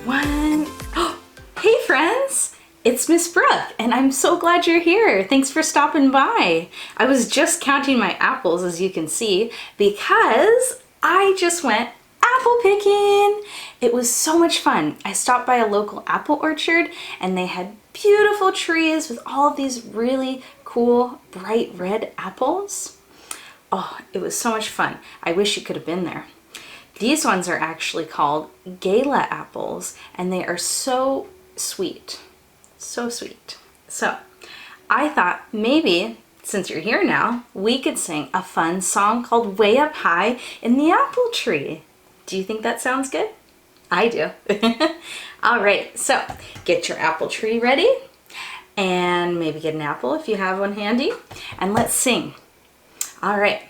one. Hey friends, it's Miss Brooke and I'm so glad you're here. Thanks for stopping by. I was just counting my apples, as you can see, because I just went apple picking. It was so much fun. I stopped by a local apple orchard and they had beautiful trees with all of these really cool bright red apples. Oh, it was so much fun. I wish you could have been there. These ones are actually called gala apples and they are so sweet. So sweet. So I thought maybe, since you're here now, we could sing a fun song called Way Up High in the Apple Tree. Do you think that sounds good? I do. All right, so get your apple tree ready and maybe get an apple if you have one handy, and let's sing. All right.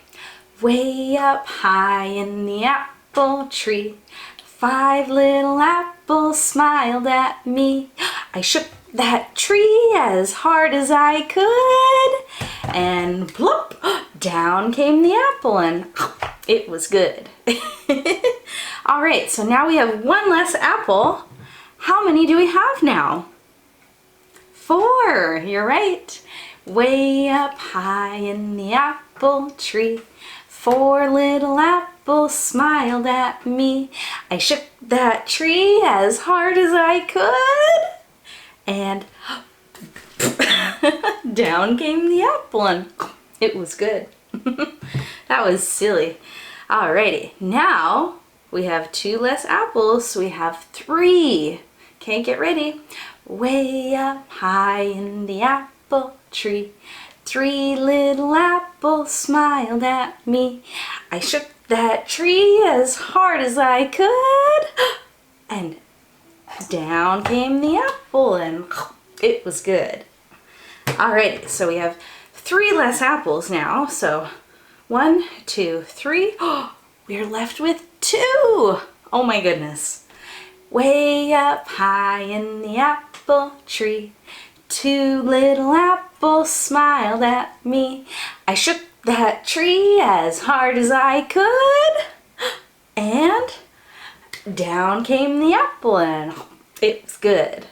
Way up high in the apple tree, 5 little apples smiled at me. I shook that tree as hard as I could, and plop, down came the apple, and it was good. All right, so now we have one less apple. How many do we have now? 4, you're right. Way up high in the apple tree, 4 little apples smiled at me. I shook that tree as hard as I could, and down came the apple, and it was good. That was silly. Alrighty, now we have 2 less apples, so we have 3. Okay, get ready. Way up high in the apple tree, 3 little apples smiled at me. I shook that tree as hard as I could, and down came the apple, and it was good. Alright, so we have 3 less apples now. So 1, 2, 3. We're left with 2. Oh my goodness. Way up high in the apple tree, 2 little apples smiled at me. I shook that tree as hard as I could, and down came the apple, and it was good.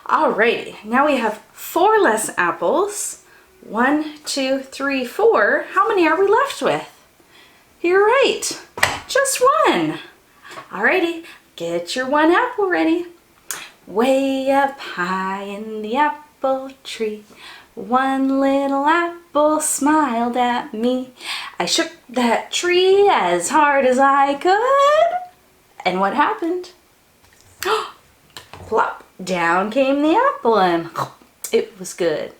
Alrighty, now we have 4 less apples. 1, 2, 3, 4. How many are we left with? You're right, just 1. Alrighty, get your 1 apple ready. Way up high in the apple tree, 1 little apple smiled at me. I shook that tree as hard as I could, and what happened? Plop, down came the apple, and it was good.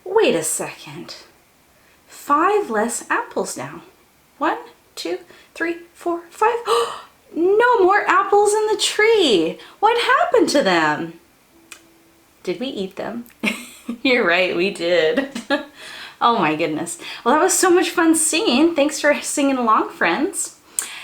Wait a second. 5 less apples now. 1, 2, 3, 4, 5. No more apples in the tree. What happened to them? Did we eat them? You're right, we did. Oh my goodness. Well, that was so much fun singing. Thanks for singing along, friends.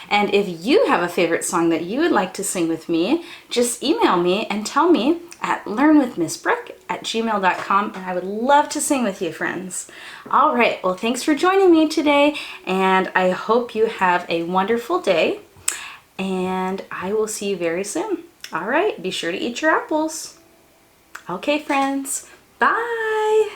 And if you have a favorite song that you would like to sing with me, just email me and tell me at learnwithmissbrooke@gmail.com, and I would love to sing with you, friends. All right, well, thanks for joining me today, and I hope you have a wonderful day, and I will see you very soon. All right, be sure to eat your apples. Okay, friends, bye.